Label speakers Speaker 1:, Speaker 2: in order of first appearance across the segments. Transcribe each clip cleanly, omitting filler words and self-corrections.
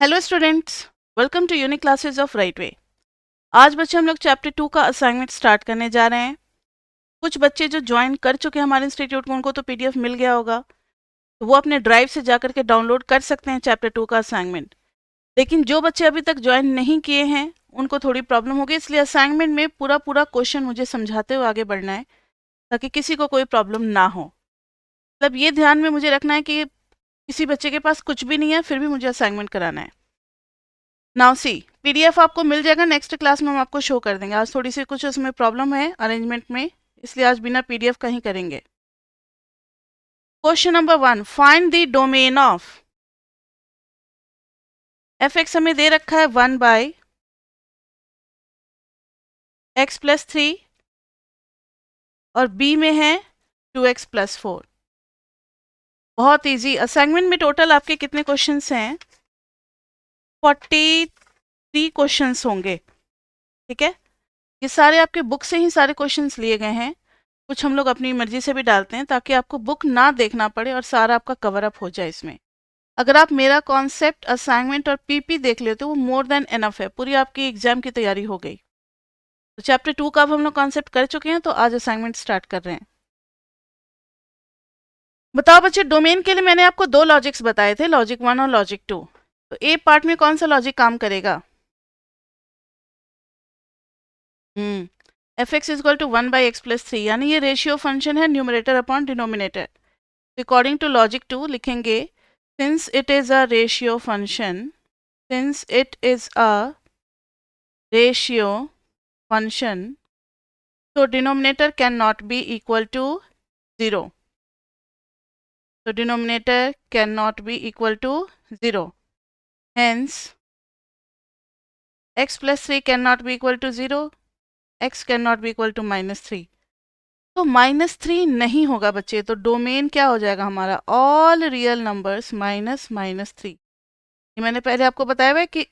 Speaker 1: Hello students, welcome to unique classes of right way. आज बच्चे हम लोग चैप्टर 2 का असाइनमेंट स्टार्ट करने जा रहे हैं। कुछ बच्चे जो ज्वाइन कर चुके हैं हमारे इंस्टीट्यूट में उनको तो पीडीएफ मिल गया होगा, तो वो अपने ड्राइव से जा करके डाउनलोड कर सकते हैं चैप्टर 2 का असाइनमेंट। लेकिन जो बच्चे अभी तक ज्वाइन नहीं किए हैं उनको थोड़ी प्रॉब्लम होगी, इसलिए असाइनमेंट में पूरा पूरा क्वेश्चन मुझे समझाते हुए आगे बढ़ना है ताकि किसी को कोई प्रॉब्लम ना हो। मतलब ये ध्यान में मुझे रखना है कि किसी बच्चे के पास कुछ भी नहीं है फिर भी मुझे असाइनमेंट कराना है। नाउ सी, पीडीएफ आपको मिल जाएगा, नेक्स्ट क्लास में हम आपको शो कर देंगे। आज थोड़ी सी कुछ उसमें प्रॉब्लम है अरेंजमेंट में, इसलिए आज बिना पीडीएफ का ही करेंगे। Question number 1, find the domain of F x हमें दे रखा है 1 बाई एक्स प्लस 3 और बी में है 2x प्लस 4। बहुत इजी। असाइनमेंट में टोटल आपके कितने क्वेश्चंस हैं? 43 क्वेश्चंस होंगे। ठीक है, ये सारे आपके बुक से ही सारे क्वेश्चंस लिए गए हैं। कुछ हम लोग अपनी मर्जी से भी डालते हैं ताकि आपको बुक ना देखना पड़े और सारा आपका कवर अप हो जाए इसमें। अगर आप मेरा कॉन्सेप्ट, असाइनमेंट और पीपी देख लेते हो वो मोर देन एनफ है, पूरी आपकी एग्जाम की तैयारी हो गई। तो चैप्टर 2 का अब हम लोग कॉन्सेप्ट कर चुके हैं, तो आज असाइनमेंट स्टार्ट कर रहे हैं। बताओ बच्चे, डोमेन के लिए मैंने आपको 2 लॉजिक्स बताए थे, लॉजिक 1 और लॉजिक 2। तो ए पार्ट में कौन सा लॉजिक काम करेगा? F x is equal to 1 by x plus 3, यानी ये रेशियो फंक्शन है, numerator upon denominator. According to logic 2 लिखेंगे, since it is a ratio function, since it is a ratio function, so denominator cannot be equal to 0. So denominator cannot be equal to 0. Hence, x plus 3 cannot be equal to 0. x cannot be equal to minus 3. तो -3 नहीं होगा बच्चे, तो domain क्या हो जाएगा हमारा? All real numbers minus -3। ये मैंने पहले आपको बताया हुआ है कि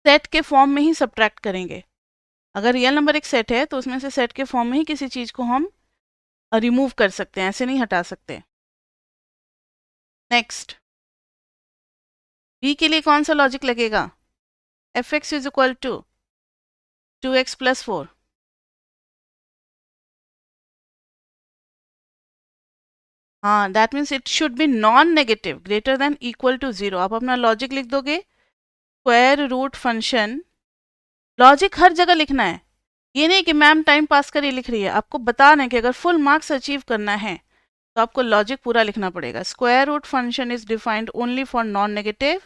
Speaker 1: सेट के फॉर्म में ही सब्ट्रैक्ट करेंगे। अगर रियल नंबर एक सेट है तो उसमें से सेट के फॉर्म में ही किसी चीज़ को हम रिमूव कर सकते हैं, ऐसे नहीं हटा सकते। नेक्स्ट, बी के लिए कौन सा लॉजिक लगेगा? F x is equal to 2x plus 4। हाँ, that means it should be non negative, greater than equal to 0। आप अपना लॉजिक लिख दोगे, स्क्वायर रूट फंक्शन। लॉजिक हर जगह लिखना है, ये नहीं कि मैम टाइम पास कर ही लिख रही है। आपको बताना है कि अगर फुल मार्क्स अचीव करना है तो आपको लॉजिक पूरा लिखना पड़ेगा। Square root function is defined only for non negative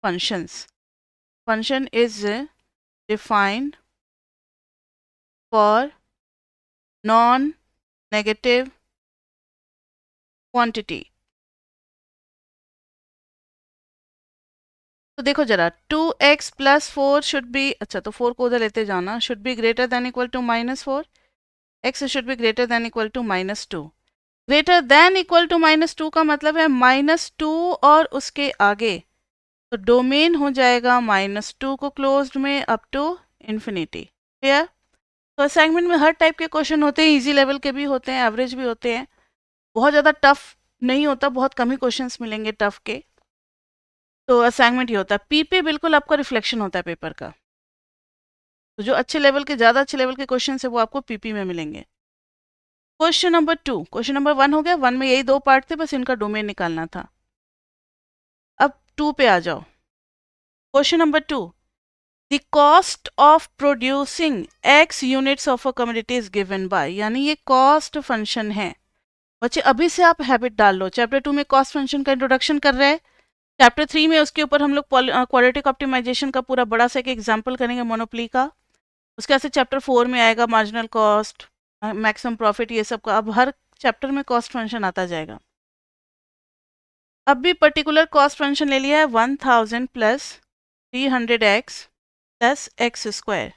Speaker 1: functions. Function is defined for non negative quantity. तो देखो जरा, 2x प्लस 4 शुड बी, अच्छा तो 4 को उधर लेते जाना, should be greater than equal to -4। x should be greater than equal to -2। Greater than equal to -2 का मतलब है -2 और उसके आगे, तो डोमेन हो जाएगा -2 को क्लोज्ड में अप टू इन्फिनिटी। क्लियर? तो असाइनमेंट में हर टाइप के क्वेश्चन होते हैं, इजी लेवल के भी होते हैं, एवरेज भी होते हैं। बहुत ज़्यादा टफ नहीं होता, बहुत कम ही क्वेश्चंस मिलेंगे टफ के। तो असाइनमेंट ये होता है, पी पे बिल्कुल आपका रिफ्लेक्शन होता है पेपर का। तो जो अच्छे लेवल के, ज़्यादा अच्छे लेवल के क्वेश्चन है वो आपको पीपी में मिलेंगे। क्वेश्चन नंबर 2, क्वेश्चन नंबर 1 हो गया। 1 में यही 2 पार्ट थे, बस इनका डोमेन निकालना था। अब 2 पे आ जाओ। Question number 2, the cost of producing x units of a commodity is given bye, यानी ये कॉस्ट फंक्शन है। बच्चे अभी से आप हैबिट डाल लो, चैप्टर 2 में कॉस्ट फंक्शन का इंट्रोडक्शन कर रहे हैं, चैप्टर 3 में उसके ऊपर हम लोग क्वाड्रेटिक ऑप्टिमाइजेशन का पूरा बड़ा सा एक एग्जाम्पल करेंगे मोनोप्ली का। उसके बाद से चैप्टर 4 में आएगा मार्जिनल कॉस्ट, मैक्सिमम प्रॉफिट, ये सब का। अब हर चैप्टर में कॉस्ट फंक्शन आता जाएगा। अब भी पर्टिकुलर कॉस्ट फंक्शन ले लिया है 1000 plus 300x plus x square.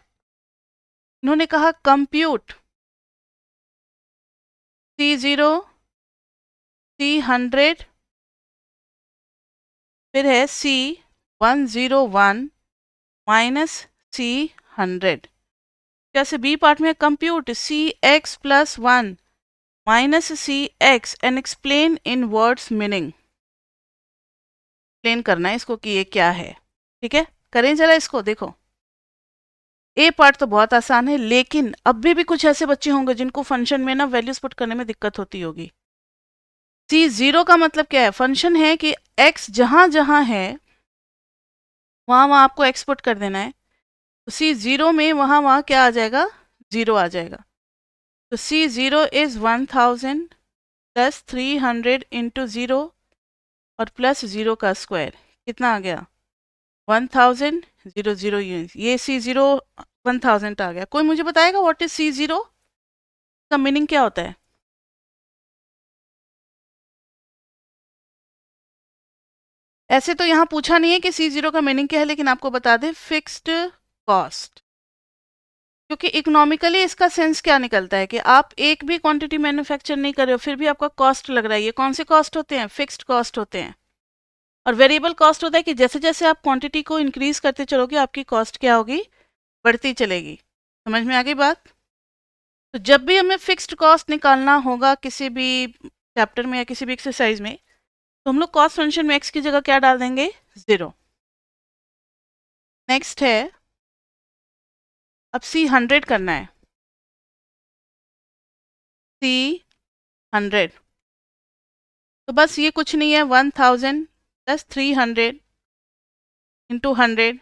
Speaker 1: इन्होंने कहा कंप्यूट C0 C100 फिर है C101 माइनस C100। कैसे? बी पार्ट में compute CX plus 1 minus CX and explain in words meaning. Explain करना है इसको कि ये क्या है। ठीक है, करें जरा इसको। देखो ए पार्ट तो बहुत आसान है, लेकिन अभी भी कुछ ऐसे बच्चे होंगे जिनको फंक्शन में ना वैल्यूज पुट करने में दिक्कत होती होगी। C0 का मतलब क्या है? फंक्शन है कि x जहां जहां है वहां वहां आपको x पुट कर देना है। तो C0 में वहां वहां क्या आ जाएगा? 0 आ जाएगा। तो C0 इज 1000 प्लस 300 इंटू 0 और प्लस 0 का स्क्वायर। कितना आ गया? 1000 0 0 यूनिट। ये C0 1000 आ गया। कोई मुझे बताएगा व्हाट इज C0 का मीनिंग क्या होता है? ऐसे तो यहाँ पूछा नहीं है कि C0 का मीनिंग क्या है, लेकिन आपको बता दें, फिक्स्ड कॉस्ट। क्योंकि इकोनॉमिकली इसका सेंस क्या निकलता है कि आप एक भी क्वांटिटी मैन्युफैक्चर नहीं कर रहे हो, फिर भी आपका कॉस्ट लग रहा है। ये कौन से कॉस्ट होते हैं? फिक्स्ड कॉस्ट होते हैं। और वेरिएबल कॉस्ट होता है कि जैसे जैसे आप क्वांटिटी को इंक्रीज करते चलोगे आपकी कॉस्ट क्या होगी? बढ़ती चलेगी। समझ में आ गई बात? तो जब भी हमें फिक्स्ड कॉस्ट निकालना होगा किसी भी चैप्टर में या किसी भी एक्सरसाइज में, तो हम लोग कॉस्ट फंक्शन में एक्स की जगह क्या डाल देंगे? 0। नेक्स्ट है, अब C100 करना है। C100 तो बस ये कुछ नहीं है, 1000 प्लस 300 इंटू 100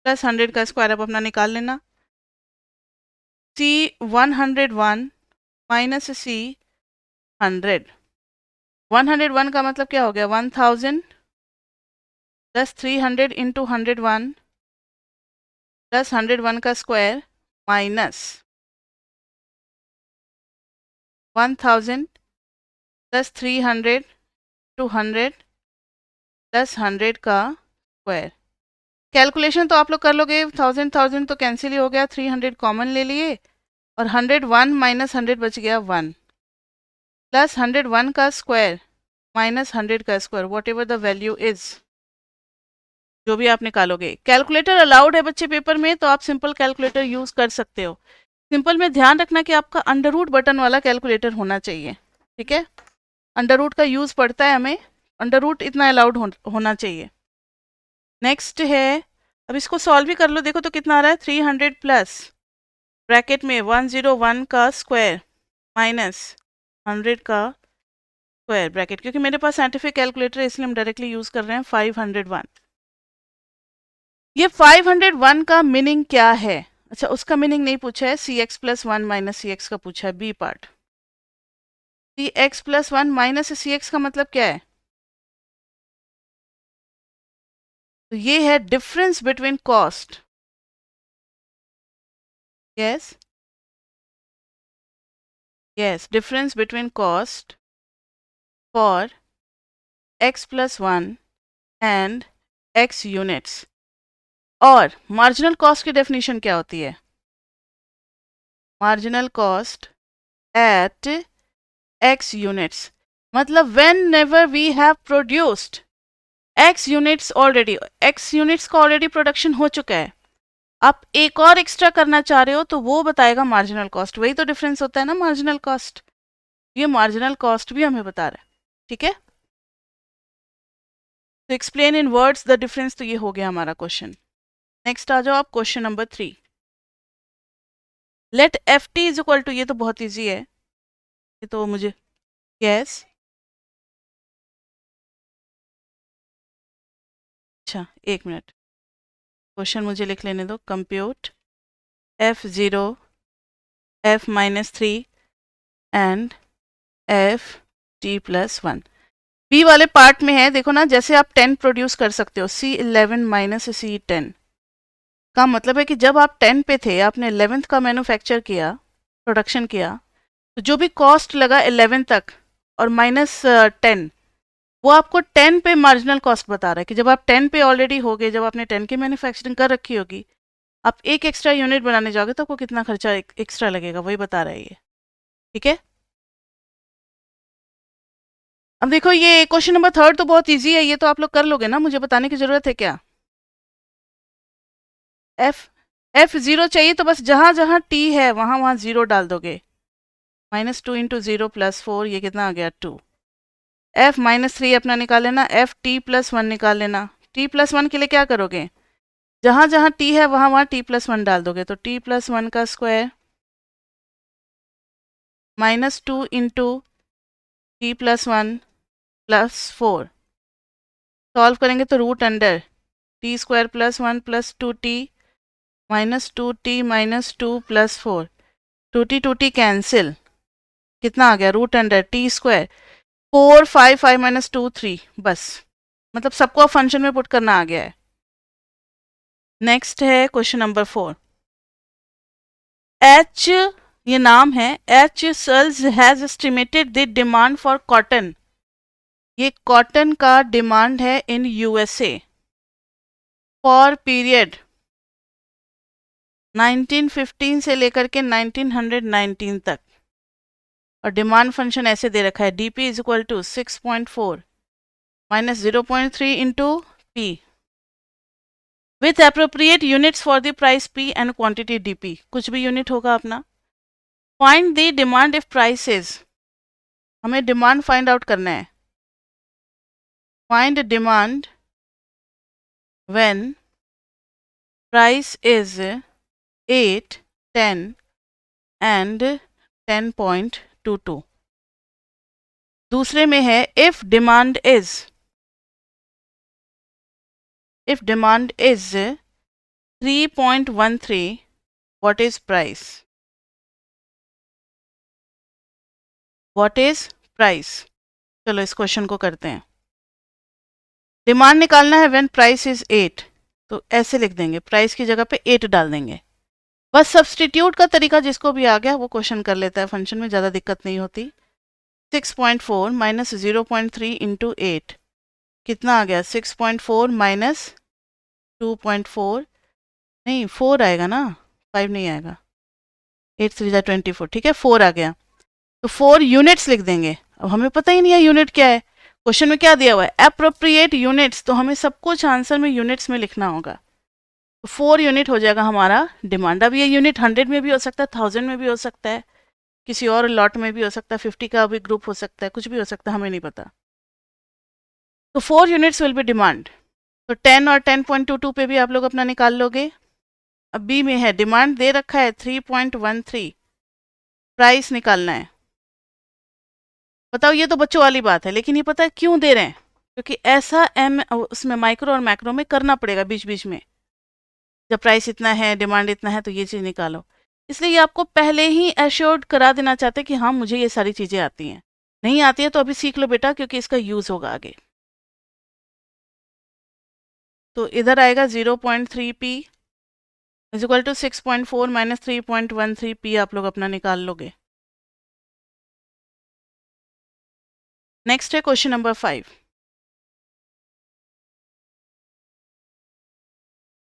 Speaker 1: प्लस 100 का स्क्वायर अब अपना निकाल लेना। C101 minus C100। 101 का मतलब क्या हो गया? 1000 प्लस 300 इंटू 101 प्लस 101 का square minus 1000 plus 300 to 100 plus 100 का स्क्वायर। कैलकुलेशन तो आप लोग कर लोगे, 1000 तो कैंसिल ही हो गया, 300 कॉमन ले लिए और 101 माइनस 100 बच गया 1 प्लस 101 का स्क्वायर माइनस 100 का square, what ever the value is, जो भी आप निकालोगे। कैलकुलेटर अलाउड है बच्चे पेपर में, तो आप सिंपल कैलकुलेटर यूज कर सकते हो। सिंपल में ध्यान रखना कि आपका अंडर रूट बटन वाला कैलकुलेटर होना चाहिए। ठीक है, अंडर रूट का यूज पड़ता है हमें, अंडर रूट इतना अलाउड होना चाहिए। नेक्स्ट है, अब इसको सॉल्व भी कर लो। देखो तो कितना आ रहा है? 300 प्लस ब्रैकेट में 101 का स्क्वायर माइनस 100 का स्क्वायर ब्रैकेट, क्योंकि मेरे पास साइंटिफिक कैलकुलेटर है इसलिए हम डायरेक्टली यूज कर रहे हैं। 501। ये 501 का मीनिंग क्या है? अच्छा, उसका मीनिंग नहीं पूछा है, CX प्लस 1 माइनस CX का पूछा है, B part. CX plus 1 minus CX का मतलब क्या है? तो ये है difference between cost. Yes yes, difference between cost for x plus 1 and x units. और मार्जिनल कॉस्ट की डेफिनेशन क्या होती है? Marginal cost at x units, मतलब whenever we have produced x units already, x units का already production हो चुका है, आप एक और एक्स्ट्रा करना चाह रहे हो तो वो बताएगा मार्जिनल कॉस्ट। वही तो डिफरेंस होता है ना मार्जिनल कॉस्ट। ये मार्जिनल कॉस्ट भी हमें बता रहा है। ठीक है, तो explain in words the difference. तो ये हो गया हमारा क्वेश्चन। नेक्स्ट आ जाओ आप, question number 3। Let f t is equal to, ये तो बहुत ईजी है, ये तो मुझे, यस अच्छा एक मिनट, क्वेश्चन मुझे लिख लेने दो। Compute F0 F minus 3 and F t plus 1। B वाले पार्ट में है, देखो ना, जैसे आप 10 प्रोड्यूस कर सकते हो, C11 माइनस C10 का मतलब है कि जब आप 10 पे थे, आपने 11th का मैन्युफैक्चर किया, प्रोडक्शन किया, तो जो भी कॉस्ट लगा 11 तक और माइनस 10, वो आपको 10 पे मार्जिनल कॉस्ट बता रहा है कि जब आप 10 पे ऑलरेडी हो गए, जब आपने 10 की मैन्युफैक्चरिंग कर रखी होगी, आप एक एक्स्ट्रा यूनिट बनाने जाओगे तो आपको कितना खर्चा एक्स्ट्रा लगेगा, वही बता रहा है ये। ठीक है, अब देखो ये क्वेश्चन नंबर 3 तो बहुत इजी है, ये तो आप लोग कर लोगे ना, मुझे बताने की जरूरत है क्या? F0 चाहिए तो बस जहां जहां t है वहां वहां 0 डाल दोगे। -2 × 0 + 4, ये कितना आ गया? 2। f -3 अपना निकाल लेना, f t+1 निकाल लेना। t+1 के लिए क्या करोगे, जहाँ जहाँ t है वहाँ वहाँ t+1 डाल दोगे, तो t+1 का स्क्वायर -2 इंटू t+1 +4, सॉल्व करेंगे तो root under t² +1 +2t -2t -2 +4, 2t cancel, कितना आ गया, रूट अंडर t², 4 5 5 -2 3, बस मतलब सबको फंक्शन में पुट करना आ गया है। नेक्स्ट है क्वेश्चन नंबर 4। एच, ये नाम है, H sales has estimated the demand for cotton, ये कॉटन का डिमांड है इन यूएसए फॉर पीरियड 1915 से लेकर के 1919 तक, और डिमांड फंक्शन ऐसे दे रखा है, dp is equal to 6.4 minus 0.3 into p with appropriate units for the price p and quantity dp, कुछ भी यूनिट होगा अपना। Find the demand if prices, हमें डिमांड फाइंड आउट करना है। Find demand when price is 8 10 एंड 10.22। दूसरे में है if demand is 3.13 what is price, what is price. चलो इस क्वेश्चन को करते हैं। डिमांड निकालना है व्हेन प्राइस इज 8, तो ऐसे लिख देंगे, प्राइस की जगह पे 8 डाल देंगे। बस सब्सटीट्यूट का तरीका जिसको भी आ गया वो क्वेश्चन कर लेता है, फंक्शन में ज़्यादा दिक्कत नहीं होती। 6.4 माइनस 0.3 इंटू 8, कितना आ गया, 6.4 माइनस 2.4, नहीं 4 आएगा ना, 5 नहीं आएगा, 8 3 जा 24, ठीक है 4 आ गया, तो 4 यूनिट्स लिख देंगे। अब हमें पता ही नहीं है यूनिट क्या है, क्वेश्चन में क्या दिया हुआ है, एप्रोप्रिएट यूनिट्स, तो हमें सब कुछ आंसर में यूनिट्स में लिखना होगा, तो 4 यूनिट हो जाएगा हमारा डिमांड। अब ये यूनिट 100 में भी हो सकता है, 1000 में भी हो सकता है, किसी और लॉट में भी हो सकता है, 50 का भी ग्रुप हो सकता है, कुछ भी हो सकता है, हमें नहीं पता। तो 4 यूनिट्स विल बी डिमांड, तो 10 और 10.22 पे भी आप लोग अपना निकाल लोगे। अब बी में है, डिमांड दे रखा है 3.13, प्राइस निकालना है। बताओ, ये तो बच्चों वाली बात है, लेकिन ये पता है क्यों दे रहे हैं, क्योंकि ऐसा एम उसमें माइक्रो और मैक्रो में करना पड़ेगा बीच बीच में, जब प्राइस इतना है डिमांड इतना है तो ये चीज़ निकालो, इसलिए ये आपको पहले ही एश्योर्ड करा देना चाहते हैं कि हाँ मुझे ये सारी चीज़ें आती हैं, नहीं आती है तो अभी सीख लो बेटा, क्योंकि इसका यूज़ होगा आगे। तो इधर आएगा 0.3 p is equal to 6.4 minus 3.13 p, आप लोग अपना निकाल लोगे। नेक्स्ट है question number 5।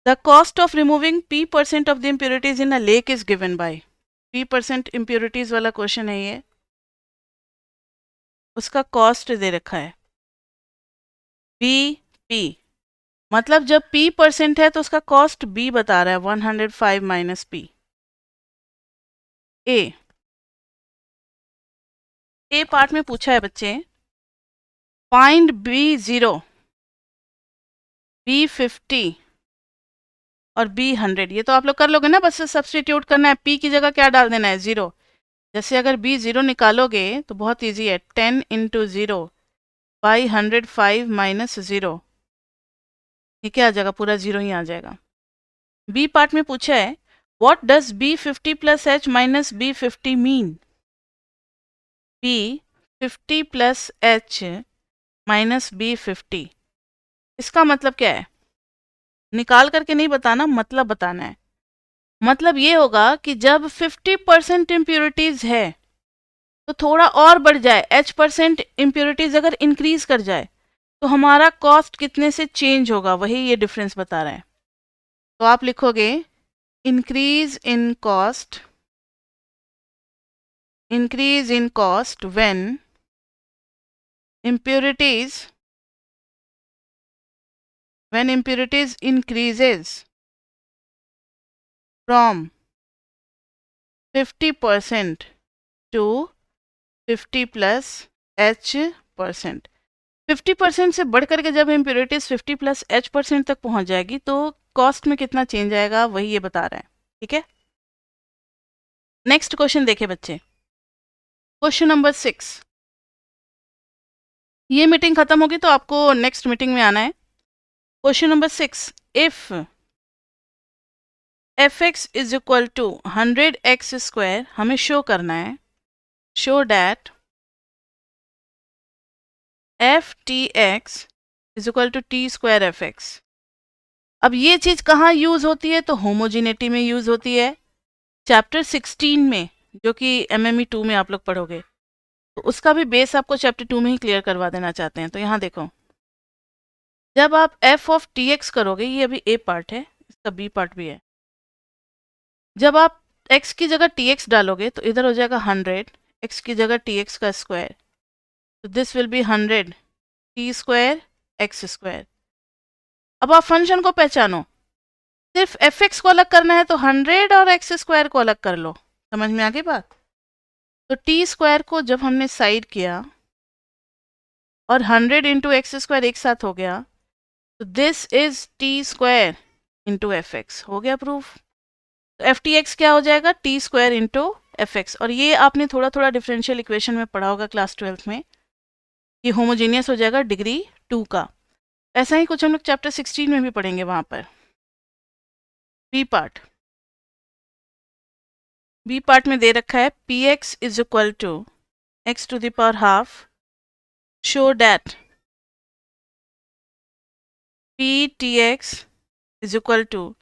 Speaker 1: The cost of removing p% of the impurities in a lake is given by, p% impurities वाला क्वेश्चन है ये, उसका कॉस्ट दे रखा है p, मतलब जब p% है तो उसका कॉस्ट b बता रहा है 105 माइनस p। ए पार्ट में पूछा है बच्चे, फाइंड B0, B50 और B100, ये तो आप लोग कर लोगे ना, बस सब्सटीट्यूट करना है, p की जगह क्या डाल देना है 0। जैसे अगर B0 निकालोगे तो बहुत इजी है, 10 इंटू 0 बाई 105 माइनस 0, ये क्या आ जाएगा, पूरा 0 ही आ जाएगा। बी पार्ट में पूछा है what does B50 plus H minus B50 mean, B50 plus H minus B50, इसका मतलब क्या है, निकाल करके नहीं बताना, मतलब बताना है। मतलब ये होगा कि जब 50% इम्प्योरिटीज है तो थोड़ा और बढ़ जाए, H% इम्प्योरिटीज अगर इंक्रीज कर जाए तो हमारा कॉस्ट कितने से चेंज होगा, वही ये डिफरेंस बता रहा है। तो आप लिखोगे increase in cost, increase in cost when impurities increases from 50% to 50 plus H%, 50% से बढ़ करके जब इम्प्योरिटीज 50 प्लस H% तक पहुंच जाएगी तो कॉस्ट में कितना चेंज आएगा वही ये बता रहा है। ठीक है, नेक्स्ट क्वेश्चन देखे बच्चे, क्वेश्चन नंबर 6। ये मीटिंग खत्म होगी तो आपको नेक्स्ट मीटिंग में आना है। Question number 6, if fx is equal to 100x square, हमें शो करना है, show that ftx is equal to t square f x. अब ये चीज कहाँ यूज होती है, तो होमोजिनिटी में यूज होती है, चैप्टर 16 में, जो कि MME 2 में आप लोग पढ़ोगे। तो उसका भी बेस आपको चैप्टर 2 में ही क्लियर करवा देना चाहते हैं। तो यहाँ देखो, जब आप f ऑफ टी एक्स करोगे, ये अभी a पार्ट है, इसका b पार्ट भी है। जब आप x की जगह tx डालोगे तो इधर हो जाएगा 100, x की जगह tx का स्क्वायर, तो this will B 100 t square x square. अब आप फंक्शन को पहचानो, सिर्फ fx को अलग करना है तो 100 और x स्क्वायर को अलग कर लो। समझ में आ गई बात? तो टी स्क्वायर को जब हमने साइड किया और 100 इंटू एक्स स्क्वायर एक साथ हो गया, तो this is T square into F x, हो गया प्रूफ। तो एफ टी एक्स क्या हो जाएगा, T square into F x. और ये आपने थोड़ा थोड़ा डिफरेंशियल इक्वेशन में पढ़ा होगा क्लास 12th में, ये होमोजीनियस हो जाएगा डिग्री 2 का। ऐसा ही कुछ हम लोग चैप्टर 16 में भी पढ़ेंगे वहां पर। बी पार्ट, बी पार्ट में दे रखा है p x is equal to x to the power half, show that p t x is equal to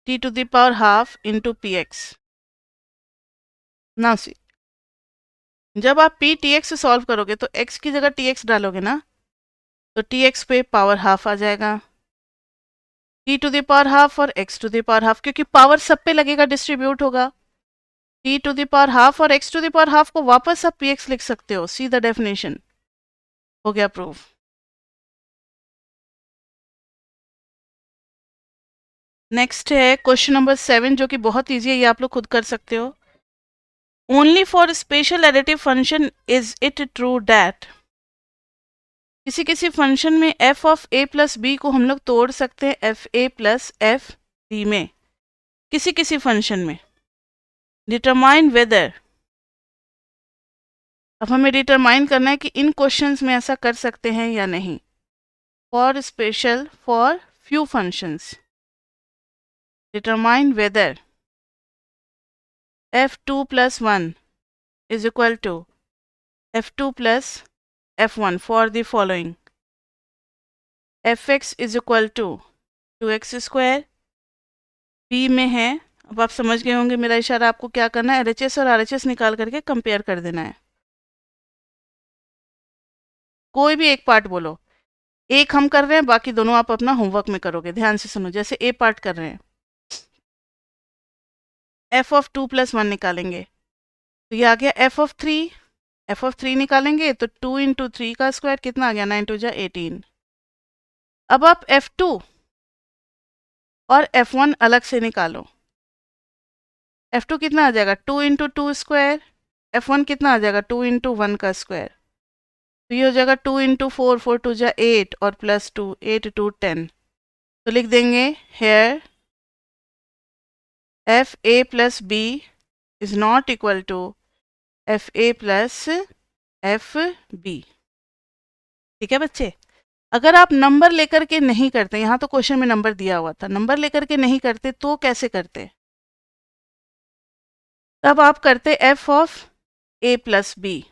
Speaker 1: t to the power half into px। Now see, जब आप p tx से solve करोगे तो x की जगह tx डालोगे ना, तो tx पे पावर हाफ आ जाएगा, t to the power half और x to the power half, क्योंकि पावर सब पे लगेगा, डिस्ट्रीब्यूट होगा। t to the power half और x to the power half को वापस आप px लिख सकते हो, सी द डेफिनेशन, हो गया प्रूफ। नेक्स्ट है क्वेश्चन नंबर 7, जो कि बहुत ईजी है, ये आप लोग खुद कर सकते हो। Only for special additive function is it true that, किसी किसी फंक्शन में f of a plus b को हम लोग तोड़ सकते हैं f a plus f b में, किसी किसी फंक्शन में। डिटरमाइन वेदर, अब हमें डिटरमाइन करना है कि इन क्वेश्चंस में ऐसा कर सकते हैं या नहीं। For special for few functions, determine whether f2 plus 1 is equal to f2 plus f1 for the following, fx is equal to 2x square, b में है। अब आप समझ गए होंगे मेरा इशारा, आपको क्या करना है, LHS और RHS निकाल करके कंपेयर कर देना है। कोई भी एक पार्ट बोलो, एक हम कर रहे हैं, बाकी दोनों आप अपना होमवर्क में करोगे। ध्यान से सुनो, जैसे ए पार्ट कर रहे हैं, f ऑफ 2 प्लस 1 निकालेंगे, तो ये आ गया f ऑफ 3, f ऑफ 3 निकालेंगे तो 2 इंटू 3 का स्क्वायर कितना आ गया, 9 टू जा 18। अब आप f2 और f1 अलग से निकालो, f2 कितना आ जाएगा, 2 इंटू 2 स्क्वायर, f1 कितना आ जाएगा, 2 इंटू 1 का स्क्वायर, तो ये हो जाएगा 2 इंटू 4, 4 टू जा 8 और प्लस 2, 8 टू 10। तो लिख देंगे here f a plus b is not equal to f a plus f b. ठीक है बच्चे, अगर आप नंबर लेकर के नहीं करते, यहाँ तो क्वेश्चन में नंबर दिया हुआ था, नंबर लेकर के नहीं करते तो कैसे करते, तब आप करते f of a plus b,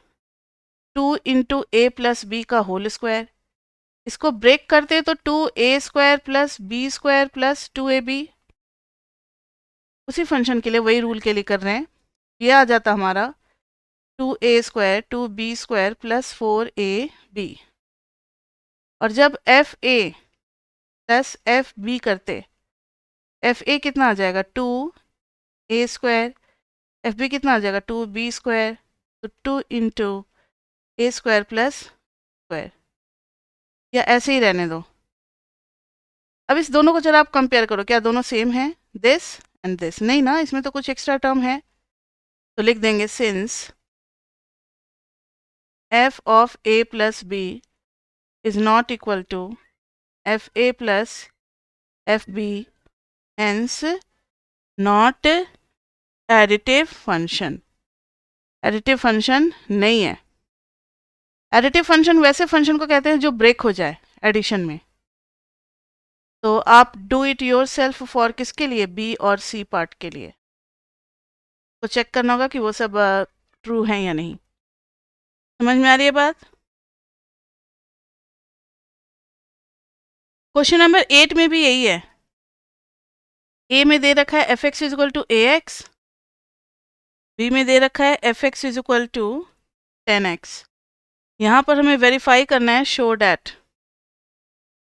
Speaker 1: 2 into a plus b का होल स्क्वायर, इसको ब्रेक करते तो 2a square plus b square plus 2ab, उसी फंक्शन के लिए वही रूल के लिए कर रहे हैं। ये आ जाता हमारा 2a square 2b square plus 4ab, और जब f a plus f b करते, एफ ए कितना आ जाएगा 2a स्क्वायर, एफ बी कितना आ जाएगा 2b स्क्वायर, तो 2 इंटू ए स्क्वायर प्लस स्क्वायर, या ऐसे ही रहने दो। अब इस दोनों को जरा आप कंपेयर करो, क्या दोनों सेम हैं, दिस एंड दिस, नहीं ना, इसमें तो कुछ एक्स्ट्रा टर्म है। तो लिख देंगे since f of a plus b is not equal to FA plus FB, hence not additive function. Additive function नहीं है. एडिटिव फंक्शन वैसे फंक्शन को कहते हैं जो ब्रेक हो जाए एडिशन में. तो आप do it your self for किसके लिए, बी और सी पार्ट के लिए. तो चेक करना होगा कि वो सब ट्रू हैं या नहीं. समझ में आ रही है बात. क्वेश्चन नंबर 8 में भी यही है. ए में दे रखा है f x is equal to a x, b में दे रखा है f x is equal to 10x. यहाँ पर हमें वेरीफाई करना है शो डैट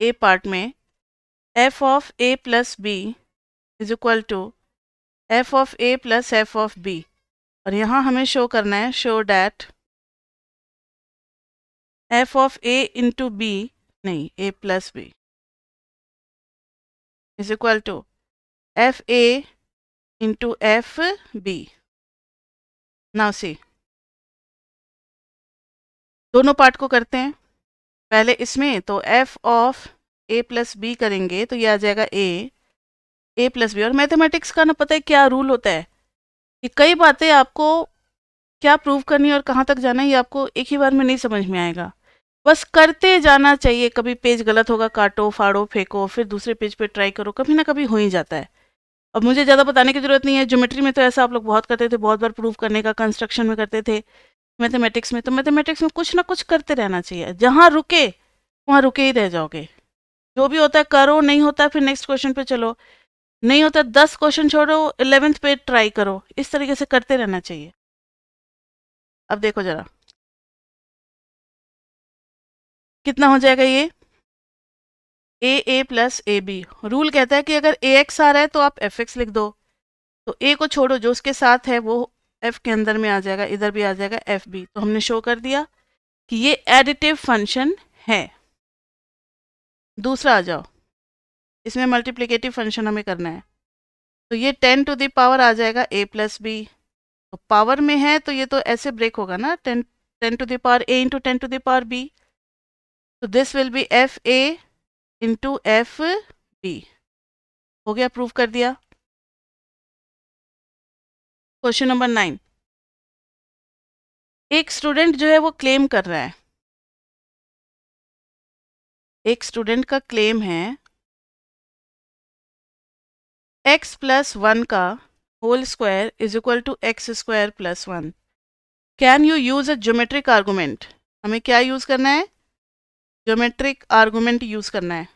Speaker 1: ए पार्ट में f of a plus b is equal to f of a plus f of b. और यहाँ हमें शो करना है show that f of a into b, नहीं a plus b, is equal to f a into f b. Now see, दोनों part को करते हैं. पहले इसमें तो f of a plus b करेंगे तो ये आ जाएगा ए प्लस बी. और मैथमेटिक्स का ना पता है क्या रूल होता है कि कई बातें आपको क्या प्रूव करनी है और कहाँ तक जाना है ये आपको एक ही बार में नहीं समझ में आएगा. बस करते जाना चाहिए. कभी पेज गलत होगा, काटो फाड़ो फेंको, फिर दूसरे पेज पे ट्राई करो, कभी ना कभी हो ही जाता है. अब मुझे ज़्यादा बताने की ज़रूरत नहीं है. ज्योमेट्री में तो ऐसा आप लोग बहुत करते थे, बहुत बार प्रूव करने का. कंस्ट्रक्शन में करते थे. मैथमेटिक्स में तो मैथमेटिक्स में कुछ ना कुछ करते रहना चाहिए. जहाँ रुके वहाँ रुके ही रह जाओगे. जो भी होता है करो, नहीं होता फिर नेक्स्ट क्वेश्चन पे चलो, नहीं होता 10 क्वेश्चन छोड़ो 11th पे ट्राई करो. इस तरीके से करते रहना चाहिए. अब देखो जरा कितना हो जाएगा ये ए प्लस ए बी. रूल कहता है कि अगर ए एक्स आ रहा है तो आप एफ एक्स लिख दो. तो ए को छोड़ो, जो उसके साथ है वो एफ के अंदर में आ जाएगा, इधर भी आ जाएगा एफ बी. तो हमने शो कर दिया कि ये एडिटिव फंक्शन है. दूसरा आ जाओ, इसमें मल्टीप्लिकेटिव फंक्शन हमें करना है. तो ये 10 टू द पावर आ जाएगा ए प्लस बी. तो पावर में है तो ये तो ऐसे ब्रेक होगा ना, 10 to the power a into 10 to the power b. तो this will be f a into f b. हो गया, प्रूव कर दिया. Question number 9. एक स्टूडेंट जो है वो क्लेम कर रहा है, एक स्टूडेंट का क्लेम है x प्लस 1 का whole square is equal to x square plus 1. Can you use a geometric argument. हमें क्या यूज करना है, ज्योमेट्रिक आर्गूमेंट यूज करना है.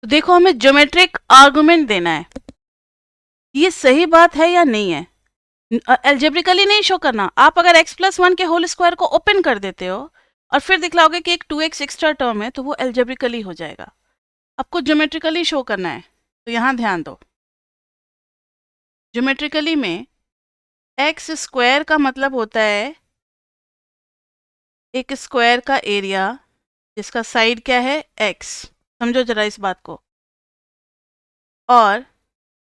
Speaker 1: तो देखो हमें ज्योमेट्रिक आर्गूमेंट देना है. ये सही बात है या नहीं है, एल्जेब्रिकली नहीं शो करना. आप अगर x प्लस 1 के होल स्क्वायर को ओपन कर देते हो और फिर दिखलाओगे कि एक 2x एक्स्ट्रा टर्म है तो वो एल्जेब्रिकली हो जाएगा. आपको ज्योमेट्रिकली शो करना है. तो यहाँ ध्यान दो, ज्योमेट्रिकली में एक्स स्क्वायर का मतलब होता है एक स्क्वायर का एरिया जिसका साइड क्या है x. समझो जरा इस बात को. और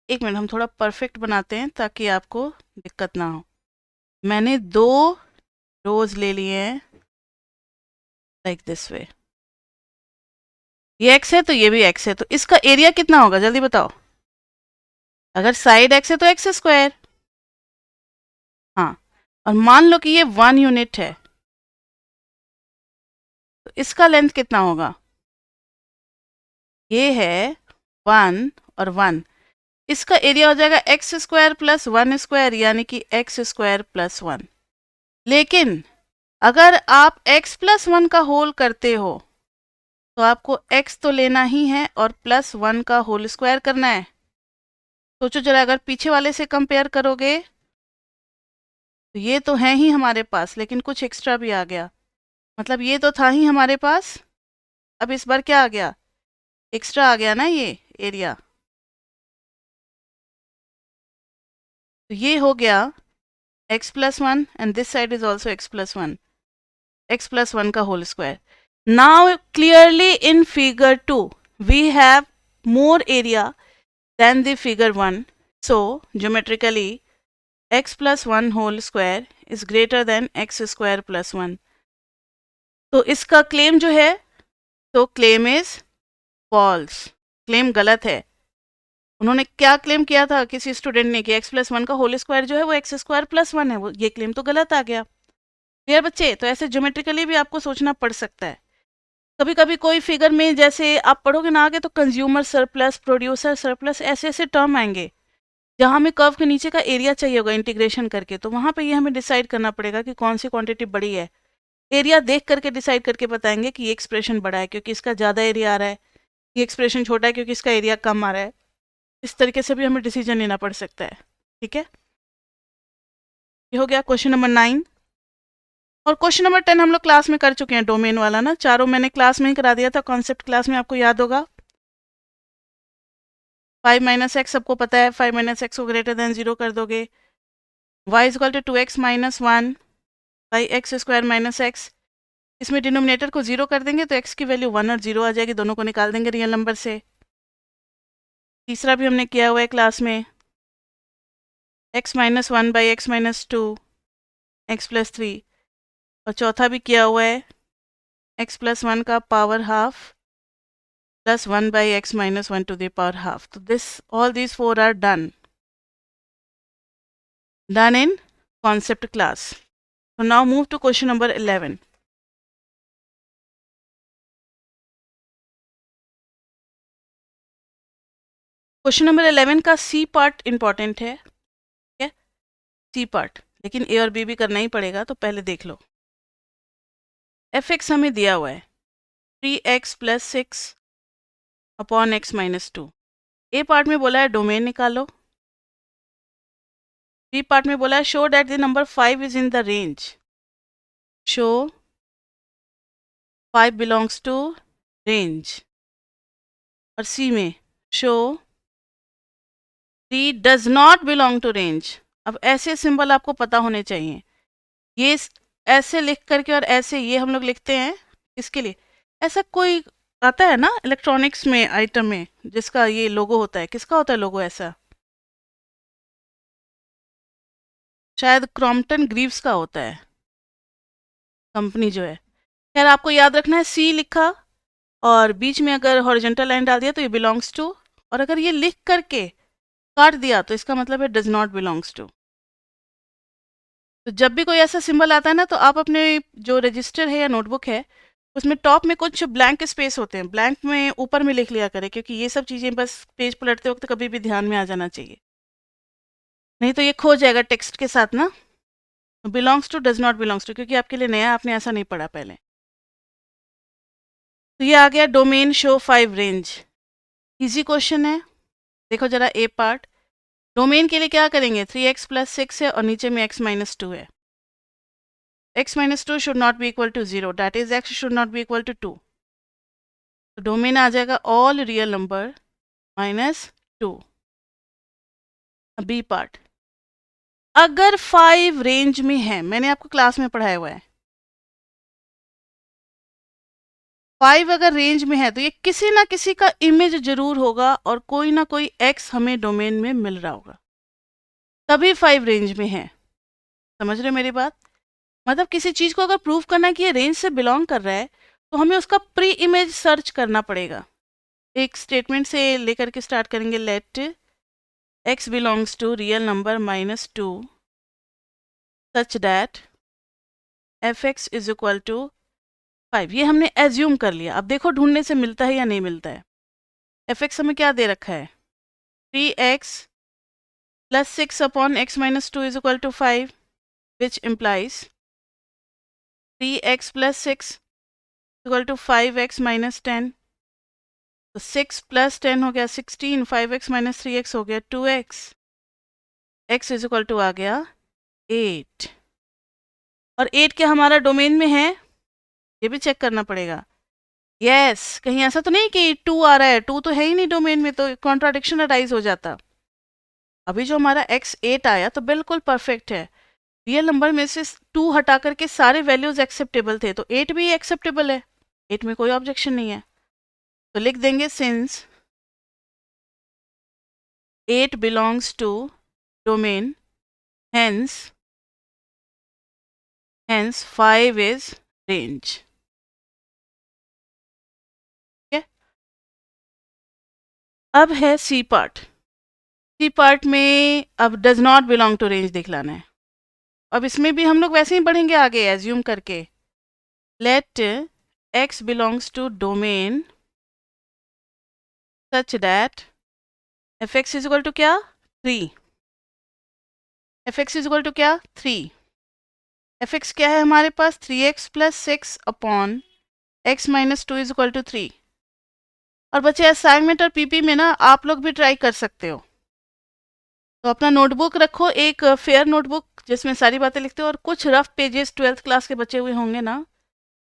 Speaker 1: एक मिनट, हम थोड़ा परफेक्ट बनाते हैं ताकि आपको दिक्कत ना हो. मैंने 2 रोज ले लिए हैं लाइक दिस वे. ये x है तो ये भी x है, तो इसका एरिया कितना होगा जल्दी बताओ. अगर साइड x है तो x स्क्वायर. हाँ, और मान लो कि ये 1 यूनिट है तो इसका लेंथ कितना होगा. ये है 1 और 1. इसका एरिया हो जाएगा एक्स स्क्वायर प्लस 1 स्क्वायर, यानी कि एक्स स्क्वायर प्लस 1. लेकिन अगर आप x प्लस 1 का होल करते हो तो आपको x तो लेना ही है और प्लस 1 का होल स्क्वायर करना है. सोचो जरा, अगर पीछे वाले से कंपेयर करोगे तो ये तो है ही हमारे पास, लेकिन कुछ एक्स्ट्रा भी आ गया. मतलब ये तो था ही हमारे पास, अब इस बार क्या आ गया, एक्स्ट्रा आ गया ना ये एरिया. तो ये हो गया x plus 1 and this side is also x plus 1, x plus 1 का whole square. Now clearly in figure 2 we have more area than the figure 1. So geometrically x plus 1 whole square is greater than x square plus 1. तो इसका claim जो है, तो claim is false, claim गलत है. उन्होंने क्या क्लेम किया था किसी स्टूडेंट ने कि x प्लस 1 का होल स्क्वायर जो है वो x स्क्वायर प्लस 1 है, वो ये क्लेम तो गलत आ गया. क्लियर बच्चे? तो ऐसे ज्योमेट्रिकली भी आपको सोचना पड़ सकता है. कभी कभी कोई फिगर में जैसे आप पढ़ोगे ना आगे, तो कंज्यूमर सरप्लस, प्रोड्यूसर सरप्लस, ऐसे ऐसे टर्म आएंगे जहाँ हमें कर्व के नीचे का एरिया चाहिए होगा इंटीग्रेशन करके. तो वहाँ पे ये हमें डिसाइड करना पड़ेगा कि कौन सी क्वांटिटी बड़ी है. एरिया देख करके डिसाइड करके बताएंगे कि ये एक्सप्रेशन बड़ा है क्योंकि इसका ज़्यादा एरिया आ रहा है, ये एक्सप्रेशन छोटा है क्योंकि इसका एरिया कम आ रहा है. इस तरीके से भी हमें डिसीजन लेना पड़ सकता है. ठीक है, ये हो गया क्वेश्चन नंबर 9. और क्वेश्चन नंबर 10 हम लोग क्लास में कर चुके हैं, डोमेन वाला ना, चारों मैंने क्लास में ही करा दिया था, कॉन्सेप्ट क्लास में, आपको याद होगा. 5 माइनस एक्स सबको पता है, 5 माइनस एक्स को ग्रेटर देन 0 कर दोगे. y is equal to 2x minus 1 by x square minus x. इसमें डिनोमिनेटर को 0 कर देंगे तो x की वैल्यू 1 और 0 आ जाएगी, दोनों को निकाल देंगे रियल नंबर से. तीसरा भी हमने किया हुआ है क्लास में, x minus 1 by x minus 2 x plus 3. और चौथा भी किया हुआ है, x प्लस 1 का power half plus 1 by x minus 1 to the power half. तो this all these 4 are done in concept class. So now move to question number 11. Question number 11 का C part important है. ठीक है, C part, लेकिन ए और B भी करना ही पड़ेगा, तो पहले देख लो. एफ एक्स हमें दिया हुआ है 3x plus 6 upon x minus 2. ए पार्ट में बोला है डोमेन निकालो. बी पार्ट में बोला है show that the number 5 is in the range. Show 5 belongs to range. और सी में show 3 does not belong to range. अब ऐसे सिंबल आपको पता होने चाहिए. ये ऐसे लिख करके और ऐसे ये हम लोग लिखते हैं इसके लिए. ऐसा कोई आता है ना इलेक्ट्रॉनिक्स में आइटम में जिसका ये लोगो होता है, किसका होता है लोगो ऐसा? शायद क्रॉम्पटन ग्रीव्स का होता है, कंपनी जो है. खैर आपको याद रखना है, सी लिखा और बीच में अगर हॉरिजॉन्टल लाइन डाल दिया तो ये बिलोंग्स टू, और अगर ये लिख करके काट दिया तो इसका मतलब है डज नॉट बिलोंग्स टू. तो जब भी कोई ऐसा सिंबल आता है ना, तो आप अपने जो रजिस्टर है या नोटबुक है उसमें टॉप में कुछ ब्लैंक स्पेस होते हैं, ब्लैंक में ऊपर में लिख लिया करें, क्योंकि ये सब चीज़ें बस पेज पलटते वक्त कभी भी ध्यान में आ जाना चाहिए, नहीं तो ये खो जाएगा टेक्स्ट के साथ ना. Belongs to does not belongs to, क्योंकि आपके लिए नया, आपने ऐसा नहीं पढ़ा पहले. तो ये आ गया domain show 5 range. Easy question है. देखो जरा ए पार्ट. डोमेन के लिए क्या करेंगे, 3x प्लस 6 है और नीचे में x माइनस 2 है. x minus 2 should not be equal to 0, that is x should not be equal to 2. तो डोमेन आ जाएगा all real number minus 2. B part, अगर 5 रेंज में है, मैंने आपको क्लास में पढ़ाया हुआ है, 5 अगर रेंज में है तो ये किसी ना किसी का इमेज जरूर होगा और कोई ना कोई x हमें डोमेन में मिल रहा होगा, तभी 5 रेंज में है. समझ रहे हो मेरी बात? मतलब किसी चीज़ को अगर प्रूव करना है कि ये रेंज से बिलोंग कर रहा है, तो हमें उसका प्री इमेज सर्च करना पड़ेगा. एक स्टेटमेंट से लेकर के स्टार्ट करेंगे, let x belongs to real number minus 2 such that fx is equal to 5. ये हमने एज्यूम कर लिया. अब देखो ढूंढने से मिलता है या नहीं मिलता है. fx हमें क्या दे रखा है, 3x plus 6 upon x minus 2 is equal to 5, which implies 3x plus 6 equal to 5x minus 10. तो 6 प्लस 10 हो गया 16, 5x माइनस 3x हो गया 2x, x is equal to आ गया 8. और 8 क्या हमारा डोमेन में है, ये भी चेक करना पड़ेगा. यस कहीं ऐसा तो नहीं कि 2 आ रहा है, 2 तो है ही नहीं डोमेन में, तो कॉन्ट्राडिक्शन अराइज हो जाता. अभी जो हमारा x 8 आया तो बिल्कुल परफेक्ट है. रियल नंबर में से 2 हटा करके सारे वैल्यूज एक्सेप्टेबल थे, तो 8 भी एक्सेप्टेबल है, 8 में कोई ऑब्जेक्शन नहीं है. तो लिख देंगे since 8 belongs to domain hence 5 is range. ठीक है, अब है सी पार्ट. सी पार्ट में अब does not belong to range दिखलाना है. अब इसमें भी हम लोग वैसे ही बढ़ेंगे आगे एज्यूम करके. Let x belongs to domain such that fx is equal to क्या 3. fx इज इक्वल टू क्या 3. fx क्या है हमारे पास 3x plus 6 upon x minus 2 is equal to 3. और बच्चे असाइनमेंट और पीपी में ना आप लोग भी ट्राई कर सकते हो. तो अपना नोटबुक रखो, एक फेयर नोटबुक जिसमें सारी बातें लिखते हो, और कुछ रफ पेजेस 12th क्लास के बचे हुए होंगे ना,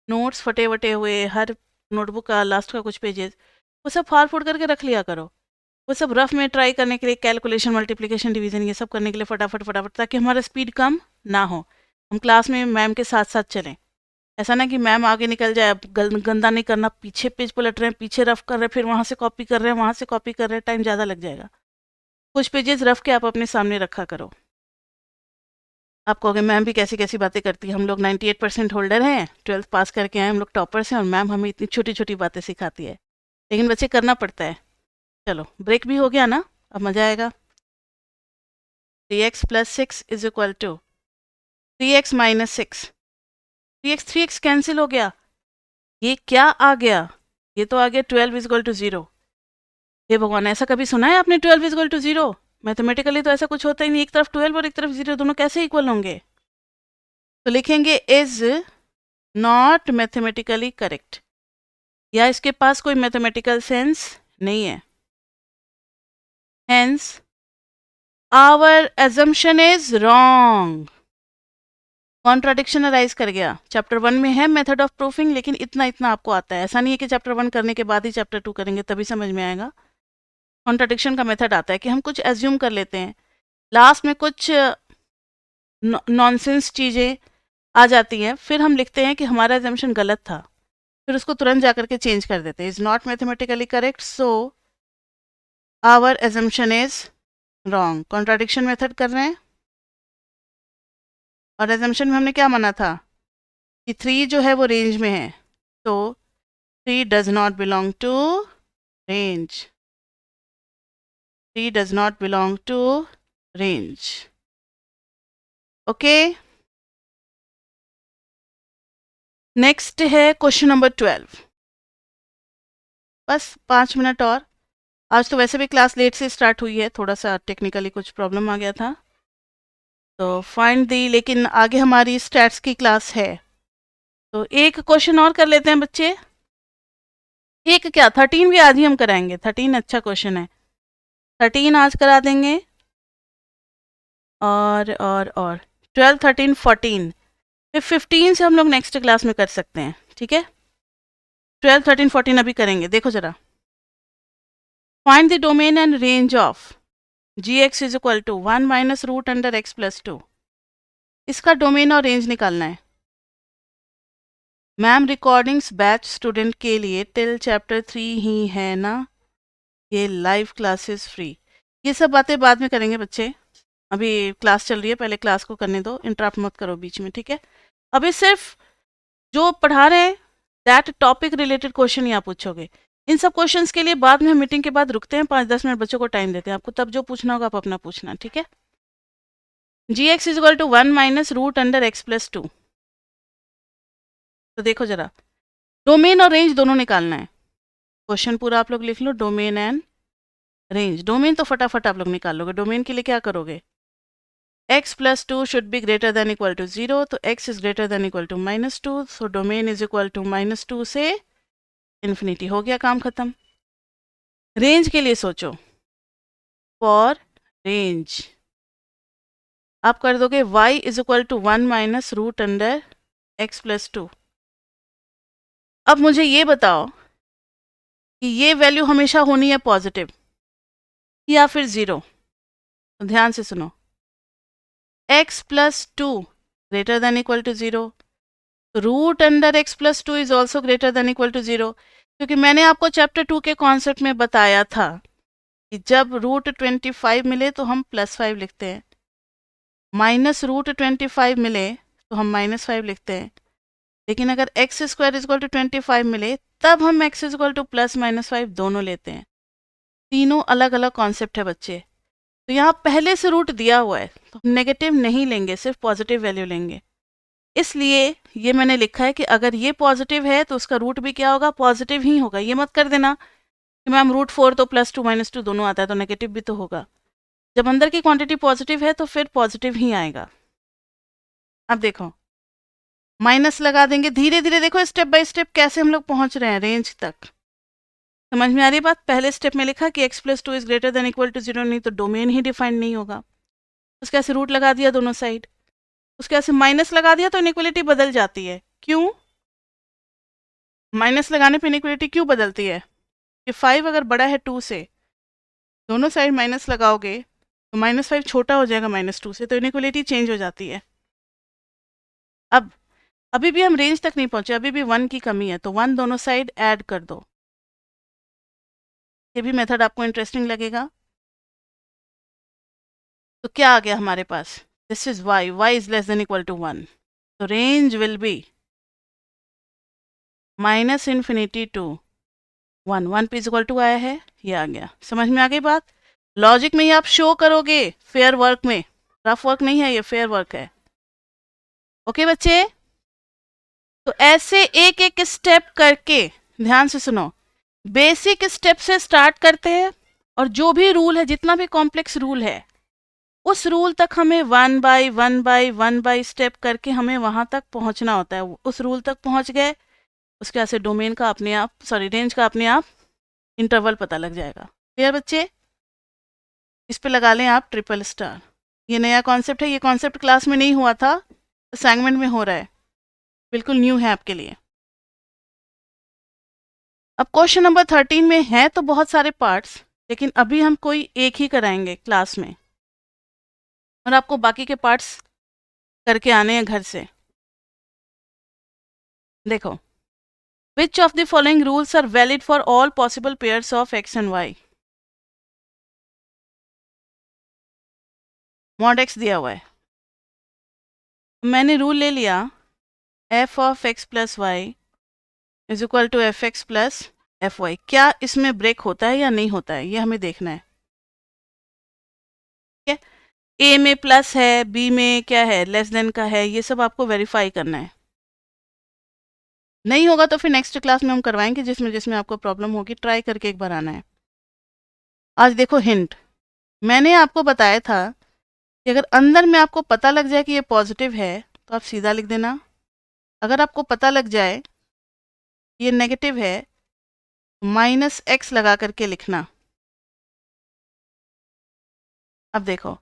Speaker 1: नोट्स फटे वटे हुए हर नोटबुक का लास्ट का कुछ पेजेस, वो सब फाड़ फूड़ करके रख लिया करो. वो सब रफ में ट्राई करने के लिए, कैलकुलेशन मल्टीप्लिकेशन डिवीजन ये सब करने के लिए फटाफट फटाफट, ताकि हमारा स्पीड कम ना हो, हम क्लास में मैम के साथ साथ चलें. ऐसा ना कि मैम आगे निकल जाए. गंदा नहीं करना, पीछे पेज पलट रहे हैं, पीछे रफ कर रहे हैं, फिर वहाँ से कॉपी कर रहे हैं, वहाँ से कॉपी कर रहे हैं, टाइम ज़्यादा लग जाएगा. कुछ पेजेस रफ के आप अपने सामने रखा करो. आप कहोगे मैम भी कैसी कैसी बातें करती है, हम लोग 98% होल्डर हैं, 12th पास करके आए, हम लोग टॉपर्स हैं, और मैम हमें इतनी छोटी छोटी बातें सिखाती है. लेकिन बच्चे करना पड़ता है. चलो ब्रेक भी हो गया ना, अब मज़ा आएगा. 3x plus 6 is equal to 3x minus 6. 3x cancel हो गया. ये क्या आ गया, ये तो आ गया 12 इज इक्वल टू 0. हे भगवान, ऐसा कभी सुना है आपने 12 इज इक्वल टू 0? मैथमेटिकली तो ऐसा कुछ होता ही नहीं. एक तरफ 12 और एक तरफ 0, दोनों कैसे इक्वल होंगे? तो लिखेंगे इज नॉट मैथमेटिकली करेक्ट, या इसके पास कोई मैथमेटिकल सेंस नहीं है. Hence our assumption is wrong. Contradiction arise कर गया. चैप्टर 1 में है मेथड ऑफ प्रूफिंग, लेकिन इतना इतना आपको आता है. ऐसा नहीं है कि चैप्टर 1 करने के बाद ही चैप्टर 2 करेंगे तभी समझ में आएगा. कॉन्ट्राडिक्शन का मेथड आता है कि हम कुछ एज्यूम कर लेते हैं, लास्ट में कुछ नॉनसेंस चीज़ें आ जाती हैं, फिर हम लिखते हैं कि हमारा एजम्पशन गलत था, फिर उसको तुरंत जा करके चेंज कर देते हैं. Is not mathematically correct, so our assumption is wrong. Contradiction method कर रहे हैं. और एजम्पशन में हमने क्या माना था कि 3 जो है वो रेंज में है, तो 3 does not belong to range. 3 does not belong to range. Okay, next है क्वेश्चन नंबर 12. बस 5 मिनट और. आज तो वैसे भी क्लास लेट से स्टार्ट हुई है, थोड़ा सा टेक्निकली कुछ प्रॉब्लम आ गया था, तो फाइंड दी. लेकिन आगे हमारी स्टैट्स की क्लास है, तो एक क्वेश्चन और कर लेते हैं बच्चे. एक क्या 13 भी आज ही हम कराएंगे. 13 अच्छा क्वेश्चन है, 13 आज करा देंगे. और 12, 13, 14, फिर 15 से हम लोग नेक्स्ट क्लास में कर सकते हैं. ठीक है, 12, 13, 14 अभी करेंगे. देखो जरा, find the domain and range of gx is equal to 1 minus root under x plus 2. इसका डोमेन और रेंज निकालना है. मैम रिकॉर्डिंग्स बैच स्टूडेंट के लिए टिल चैप्टर 3 ही है ना, ये लाइव क्लासेस फ्री. ये सब बातें बाद में करेंगे बच्चे, अभी क्लास चल रही है, पहले क्लास को करने दो, इंटरप्ट मत करो बीच में. ठीक है, अभी सिर्फ जो पढ़ा रहे हैं दैट टॉपिक रिलेटेड क्वेश्चन ही आप पूछोगे. इन सब क्वेश्चंस के लिए बाद में हम मीटिंग के बाद रुकते हैं, 5-10 मिनट बच्चों को टाइम देते हैं. आपको तब जो पूछना होगा आप अपना पूछना. ठीक है, g x is equal to 1 minus root under x plus 2. तो देखो जरा, डोमेन और रेंज दोनों निकालना है. क्वेश्चन पूरा आप लोग लिख लो, डोमेन एंड रेंज. डोमेन तो फटाफट आप लोग निकाल लोगे. डोमेन के लिए क्या करोगे, x plus 2 should be greater than equal to 0, तो x is greater than equal to minus 2, so domain is equal to minus 2 से इन्फिनिटी. हो गया काम खत्म. रेंज के लिए सोचो, फॉर रेंज आप कर दोगे y is equal to 1 minus root under x plus 2. अब मुझे ये बताओ कि ये वैल्यू हमेशा होनी है पॉजिटिव या फिर 0. तो ध्यान से सुनो, x plus 2 greater than equal to 0, root under x plus 2 is also greater than equal to 0. क्योंकि मैंने आपको चैप्टर 2 के कॉन्सेप्ट में बताया था कि जब रूट 25 मिले तो हम +5 लिखते हैं, -√25 मिले तो हम -5 लिखते हैं, लेकिन अगर x² = 25 मिले तब हम x +-5 दोनों लेते हैं। तीनों अलग अलग कॉन्सेप्ट है बच्चे। तो यहाँ पहले से रूट दिया हुआ है तो हम नेगेटिव नहीं लेंगे, सिर्फ पॉजिटिव वैल्यू लेंगे। इसलिए ये मैंने लिखा है कि अगर ये पॉजिटिव है तो उसका रूट भी क्या होगा, पॉजिटिव ही होगा। ये मत कर देना कि मैम √4 तो +2 -2 दोनों आता है तो नेगेटिव भी तो होगा। जब अंदर की क्वांटिटी पॉजिटिव है तो फिर पॉजिटिव ही आएगा। अब देखो माइनस लगा देंगे, धीरे धीरे देखो स्टेप बाय स्टेप कैसे हम लोग पहुंच रहे हैं रेंज तक। समझ में आ रही बात? पहले स्टेप में लिखा कि x + 2 is greater than equal to 0, नहीं तो डोमेन ही डिफाइन नहीं होगा। उसके ऐसे रूट लगा दिया दोनों साइड, उसके ऐसे माइनस लगा दिया तो इनइक्वलिटी बदल जाती है। क्यों माइनस लगाने पे इनइक्वलिटी क्यों बदलती है? कि 5 अगर बड़ा है 2 से, दोनों साइड माइनस लगाओगे तो -5 छोटा हो जाएगा -2 से, तो इनइक्वलिटी चेंज हो जाती है। अब अभी भी हम रेंज तक नहीं पहुंचे, अभी भी 1 की कमी है, तो 1 दोनों साइड ऐड कर दो। ये भी मेथड आपको इंटरेस्टिंग लगेगा। तो क्या आ गया हमारे पास? This is y is less than equal to 1, तो रेंज विल बी -∞ टू 1। 1 पे इक्वल टू आया है, ये आ गया। समझ में आ गई बात? लॉजिक में ही आप शो करोगे, फेयर वर्क में, रफ वर्क नहीं है, ये फेयर वर्क है। ओके बच्चे, तो ऐसे एक एक स्टेप करके ध्यान से सुनो, बेसिक स्टेप से स्टार्ट करते हैं और जो भी रूल है, जितना भी कॉम्प्लेक्स रूल है, उस रूल तक हमें 1 बाय 1 बाय स्टेप करके हमें वहां तक पहुंचना होता है। उस रूल तक पहुंच गए, उसके ऐसे डोमेन का अपने आप, सॉरी रेंज का अपने आप इंटरवल पता लग जाएगा। क्लियर बच्चे? इस पे लगा लें आप ट्रिपल स्टार। ये नया कॉन्सेप्ट है, ये कॉन्सेप्ट क्लास में नहीं हुआ था, असाइनमेंट में हो रहा है, बिल्कुल न्यू है आपके लिए। अब क्वेश्चन नंबर 13 में है तो बहुत सारे पार्ट्स, लेकिन अभी हम कोई एक ही कराएंगे क्लास में और आपको बाकी के पार्ट्स करके आने हैं घर से। देखो, which of the following rules are valid for all possible pairs of x and y? Mod x दिया हुआ है, मैंने रूल ले लिया f of x plus y is equal to f x plus f y. क्या इसमें break होता है या नहीं होता है, ये हमें देखना है। ठीक है, a में प्लस है, b में क्या है, लेस देन का है, ये सब आपको वेरीफाई करना है। नहीं होगा तो फिर नेक्स्ट क्लास में हम करवाएंगे, जिसमें जिसमें आपको प्रॉब्लम होगी, ट्राई करके एक बार आना है। आज देखो हिंट, मैंने आपको बताया था कि अगर अंदर में आपको पता लग जाए कि ये पॉजिटिव है तो आप सीधा लिख देना। अगर आपको पता लग जाए ये नेगेटिव है, -x लगा करके लिखना। अब देखो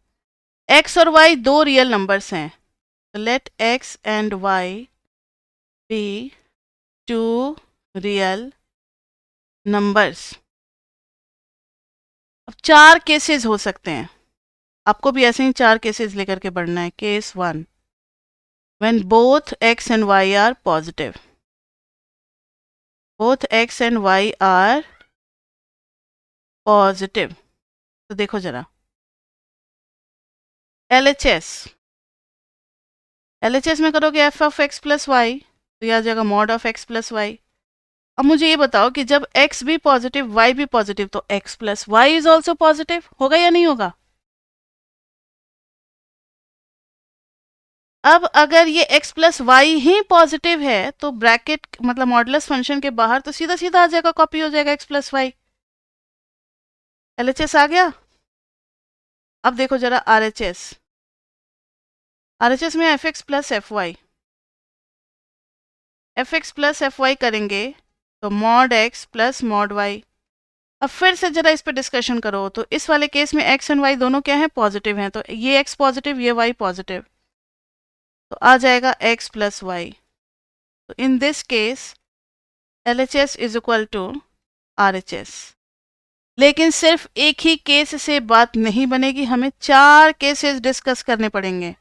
Speaker 1: x और y दो रियल नंबर्स हैं, तो let x and y be two real numbers. अब 4 केसेस हो सकते हैं, आपको भी ऐसे ही 4 केसेस लेकर के बढ़ना है। Case 1, when both x and y are positive, both x and y are positive। तो देखो जरा LHS में करोगे f of x plus y, तो यह आ जाएगा mod of x plus y. अब मुझे ये बताओ कि जब x भी पॉजिटिव y भी पॉजिटिव तो x plus y is also positive, होगा या नहीं होगा? अब अगर ये x प्लस वाई ही पॉजिटिव है तो ब्रैकेट मतलब मॉडुलस फंक्शन के बाहर तो सीधा सीधा आ जाएगा, कॉपी हो जाएगा x प्लस वाई। LHS आ गया। अब देखो जरा RHS में f x plus f y करेंगे तो mod x plus mod y। अब फिर से जरा इस पे डिस्कशन करो, तो इस वाले केस में x एंड y दोनों क्या हैं, पॉजिटिव हैं, तो ये x पॉजिटिव ये y पॉजिटिव, तो आ जाएगा x प्लस वाई। तो in this case LHS is equal to RHS। लेकिन सिर्फ एक ही केस से बात नहीं बनेगी, हमें 4 केसेस डिस्कस करने पड़ेंगे।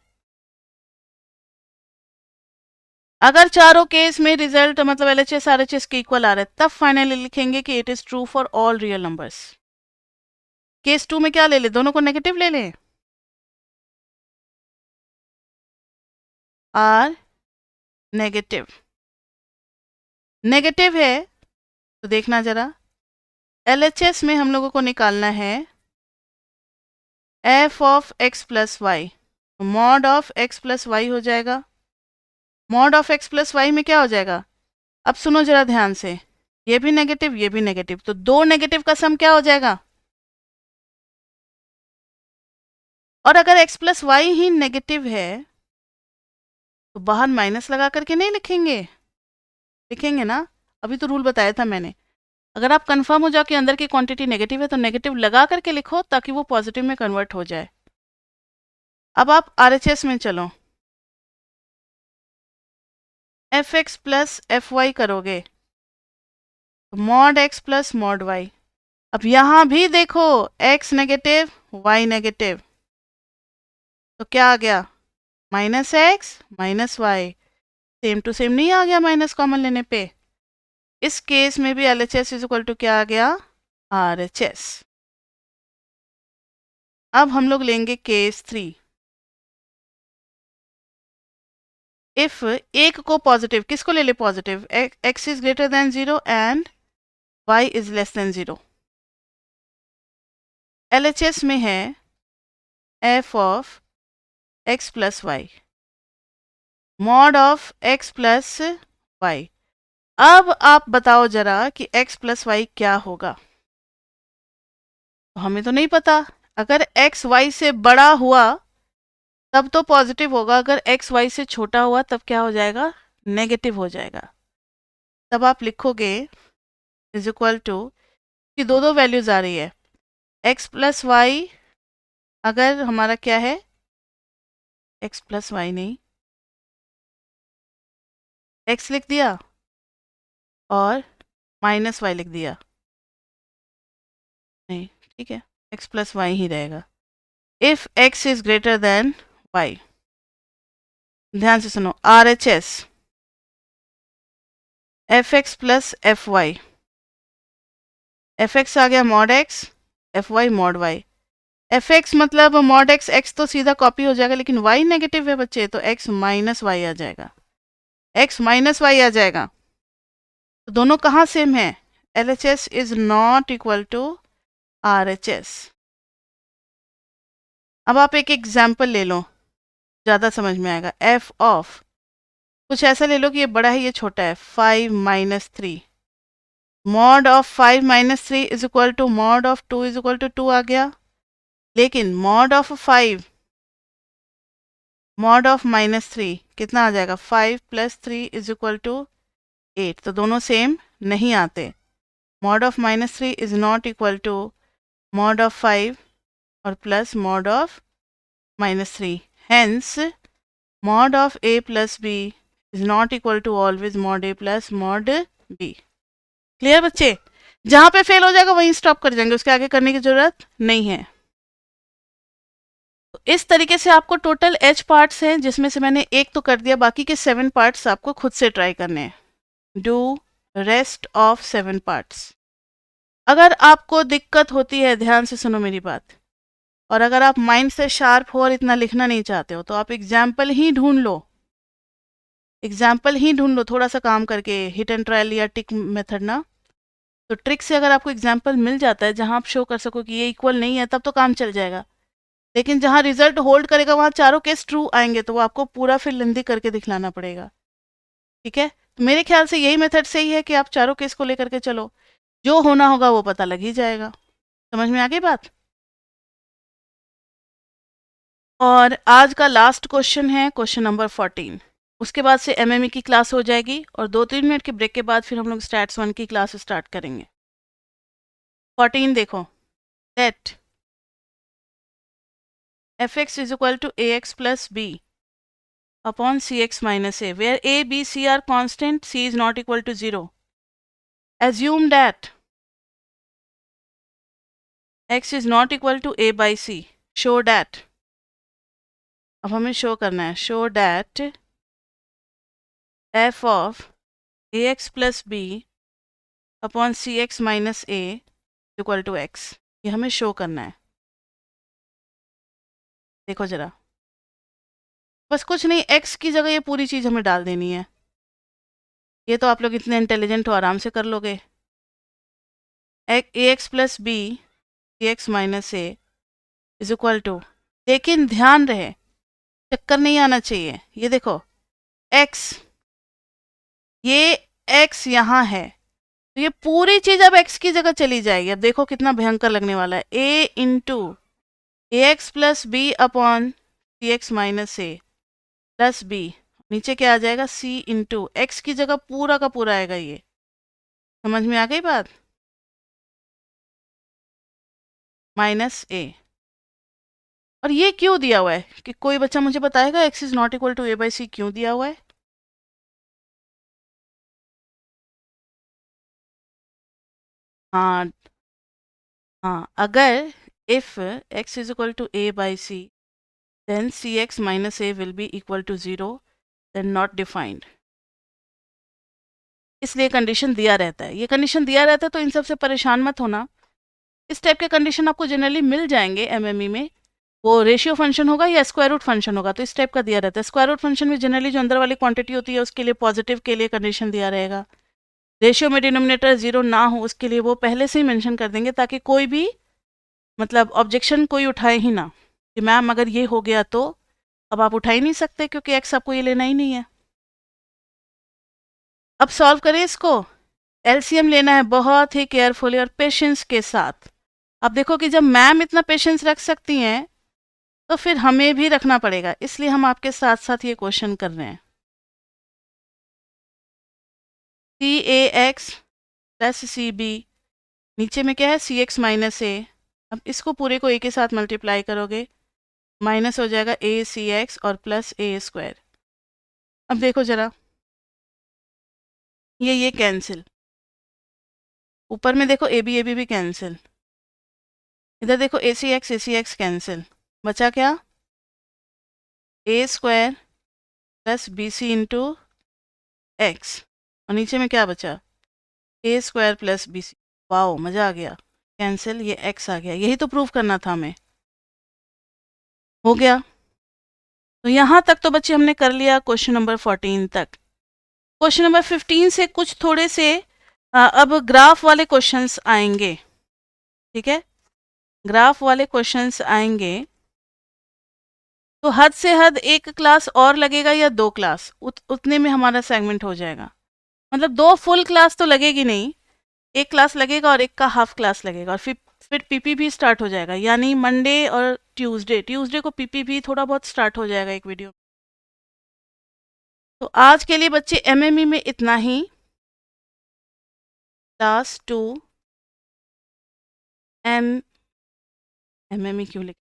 Speaker 1: अगर चारों केस में रिजल्ट मतलब LHS RHS के इक्वल आ रहा है, तब फाइनली लिखेंगे कि it is true for all real numbers. Case 2 में क्या ले ले, दोनों को नेगेटिव ले लें, आर नेगेटिव। नेगेटिव है तो देखना ज़रा, LHS में हम लोगों को निकालना है f of x plus y. Mod of x plus y हो जाएगा। Mod of x plus y में क्या हो जाएगा? अब सुनो ज़रा ध्यान से, ये भी नेगेटिव, ये भी नेगेटिव, तो दो नेगेटिव का सम क्या हो जाएगा? और अगर x प्लस वाई ही नेगेटिव है तो बाहर माइनस लगा करके नहीं लिखेंगे? लिखेंगे ना? अभी तो रूल बताया था मैंने। अगर आप कंफर्म हो जाओ कि अंदर की क्वांटिटी नेगेटिव है तो नेगेटिव लगा करके लिखो ताकि वो पॉजिटिव में कन्वर्ट हो जाए। अब आप RHS में चलो, f x plus f y करोगे तो mod x plus mod y. अब यहाँ भी देखो, x नेगेटिव y नेगेटिव, तो क्या आ गया? Minus x minus y, same to same नहीं आ गया माइनस कॉमन लेने पे? इस केस में भी LHS इज इक्वल टू क्या आ गया? RHS। अब हम लोग लेंगे केस 3। इफ एक को पॉजिटिव, किसको ले ले positive? x is greater than 0 and y is less than 0। LHS में है f of x plus y, mod of x plus y. अब आप बताओ जरा कि x प्लस वाई क्या होगा? तो हमें तो नहीं पता। अगर x y से बड़ा हुआ तब तो पॉजिटिव होगा, अगर x y से छोटा हुआ तब क्या हो जाएगा? नेगेटिव हो जाएगा। तब आप लिखोगे इज इक्वल टू कि दो दो वैल्यूज आ रही है, x प्लस वाई अगर हमारा क्या है, x प्लस वाई नहीं, x लिख दिया और माइनस वाई लिख दिया, नहीं ठीक है, x प्लस वाई ही रहेगा। If x is greater than y, ध्यान से सुनो, RHS f x plus f y, f x आ गया mod x, f y mod y. F x मतलब मॉड एक्स, एक्स तो सीधा कॉपी हो जाएगा लेकिन वाई नेगेटिव है बच्चे, तो एक्स माइनस वाई आ जाएगा, एक्स माइनस वाई आ जाएगा। तो दोनों कहाँ सेम है? LHS is not equal to RHS। अब आप एक एग्जाम्पल ले लो, ज़्यादा समझ में आएगा। एफ ऑफ कुछ ऐसा ले लो कि ये बड़ा है ये छोटा है, 5 minus 3, mod of 5 minus 3 is equal to mod of 2 is equal to 2 आ गया। लेकिन mod of 5 mod of minus 3 कितना आ जाएगा? 5 प्लस 3 इज इक्वल टू 8, तो दोनों सेम नहीं आते। Mod of minus 3 is not equal to mod of 5 और plus mod of minus 3, hence mod of a plus b is not equal to always mod a plus mod b। Clear बच्चे? जहां पे fail हो जाएगा वहीं stop कर जाएंगे, उसके आगे करने की जरूरत नहीं है। तो इस तरीके से आपको टोटल h पार्ट्स हैं जिसमें से मैंने एक तो कर दिया, बाकी के 7 पार्ट्स आपको खुद से ट्राई करने हैं। Do rest of 7 parts. अगर आपको दिक्कत होती है, ध्यान से सुनो मेरी बात, और अगर आप माइंड से शार्प हो और इतना लिखना नहीं चाहते हो तो आप एग्जाम्पल ही ढूंढ लो, एग्जाम्पल ही ढूंढ लो थोड़ा सा काम करके, हिट एंड ट्रायल या टिक मेथड ना। तो ट्रिक से अगर आपको एग्जाम्पल मिल जाता है जहां आप शो कर सको कि ये इक्वल नहीं है, तब तो काम चल जाएगा। लेकिन जहां रिजल्ट होल्ड करेगा वहां चारों केस ट्रू आएंगे तो वो आपको पूरा फिर लेंदी करके दिखलाना पड़ेगा। ठीक है, तो मेरे ख्याल से यही मेथड सही है कि आप चारों केस को लेकर के चलो, जो होना होगा वो पता लग ही जाएगा। समझ में आ गई बात? और आज का लास्ट क्वेश्चन है क्वेश्चन नंबर 14। उसके बाद से MME की क्लास हो जाएगी और 2-3 मिनट के ब्रेक के बाद फिर हम लोग स्टैट्स 1 की क्लास स्टार्ट करेंगे। 14 देखो, late fx is equal to ax plus b upon cx minus a, where a, b, c are constant, c is not equal to 0. Assume that x is not equal to a by c. Show that, अब हमें show करना है, show that f of ax plus b upon cx minus a equal to x, ये हमें show करना है। देखो जरा, बस कुछ नहीं, x की जगह ये पूरी चीज़ हमें डाल देनी है। ये तो आप लोग इतने इंटेलिजेंट हो, आराम से कर लोगे। ax plus b dx minus a is equal to, लेकिन ध्यान रहे चक्कर नहीं आना चाहिए। ये देखो x, ये x यहाँ है, तो ये पूरी चीज अब x की जगह चली जाएगी। अब देखो कितना भयंकर लगने वाला है। a into a x plus b upon c x minus a plus b, नीचे क्या आ जाएगा, c इंटू एक्स की जगह पूरा का पूरा आएगा। ये समझ में आ गई बात, माइनस ए। और ये क्यों दिया हुआ है कि कोई बच्चा मुझे बताएगा x is not equal to a by c क्यों दिया हुआ है? हाँ हाँ, अगर if x is equal to a by c then cx minus a will be equal to 0 then not defined। इसलिए कंडीशन दिया रहता है, ये कंडीशन दिया रहता है, तो इन सब से परेशान मत होना। इस टाइप के कंडीशन आपको जनरली मिल जाएंगे एमएमई में। वो रेशियो फंक्शन होगा या स्क्वायर रूट फंक्शन होगा, तो इस टाइप का दिया रहता है। स्क्वायर रूट फंक्शन में जनरली जो अंदर वाली क्वांटिटी होती है उसके लिए पॉजिटिव के लिए कंडीशन दिया रहेगा। रेशियो में डिनोमिनेटर 0 ना हो उसके लिए वो पहले से ही मेंशन कर देंगे, ताकि कोई भी मतलब ऑब्जेक्शन कोई उठाए ही ना कि मैम अगर ये हो गया तो। अब आप उठा ही नहीं सकते क्योंकि एक्स आपको ये लेना ही नहीं है। अब सॉल्व करें इसको। एलसीएम लेना है बहुत ही केयरफुली और पेशेंस के साथ। अब देखो कि जब मैम इतना पेशेंस रख सकती हैं तो फिर हमें भी रखना पड़ेगा, इसलिए हम आपके साथ साथ ये क्वेश्चन कर रहे हैं। सी ए एक्स प्लस सी बी, नीचे में क्या है, सी एक्स माइनस ए। अब इसको पूरे को ए के साथ मल्टीप्लाई करोगे, माइनस हो जाएगा ए सी एक्स और प्लस ए स्क्वायर। अब देखो जरा, ये कैंसिल, ऊपर में देखो ए बी भी कैंसिल, इधर देखो ए सी एक्स कैंसिल, बचा क्या, a square plus b c into x, और नीचे में क्या बचा, a square plus b c. Wow, मज़ा आ गया, कैंसिल, ये एक्स आ गया। यही तो प्रूव करना था हमें, हो गया। तो यहाँ तक तो बच्चे हमने कर लिया क्वेश्चन नंबर 14 तक। क्वेश्चन नंबर 15 से कुछ थोड़े से अब ग्राफ वाले क्वेश्चंस आएंगे, ठीक है। ग्राफ वाले क्वेश्चंस आएंगे तो हद से हद एक क्लास और लगेगा या 2 क्लास, उतने में हमारा सेगमेंट हो जाएगा। मतलब 2 फुल क्लास तो लगेगी नहीं, एक क्लास लगेगा और एक का हाफ क्लास लगेगा, और फिर पीपी भी स्टार्ट हो जाएगा। यानी मंडे और ट्यूसडे को पीपी भी थोड़ा बहुत स्टार्ट हो जाएगा एक वीडियो। तो आज के लिए बच्चे एमएमई में इतना ही। क्लास 2 एमएमई क्यों लिख,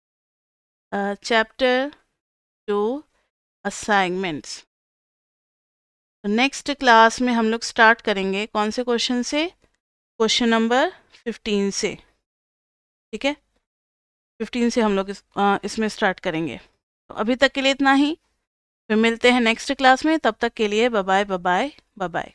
Speaker 1: चैप्टर 2 असाइनमेंट्स। तो नेक्स्ट क्लास में हम लोग स्टार्ट करेंगे कौन से क्वेश्चन से, क्वेश्चन नंबर 15 से, ठीक है। 15 से हम लोग इसमें स्टार्ट करेंगे। तो अभी तक के लिए इतना ही, फिर मिलते हैं नेक्स्ट क्लास में। तब तक के लिए bye bye bye bye bye.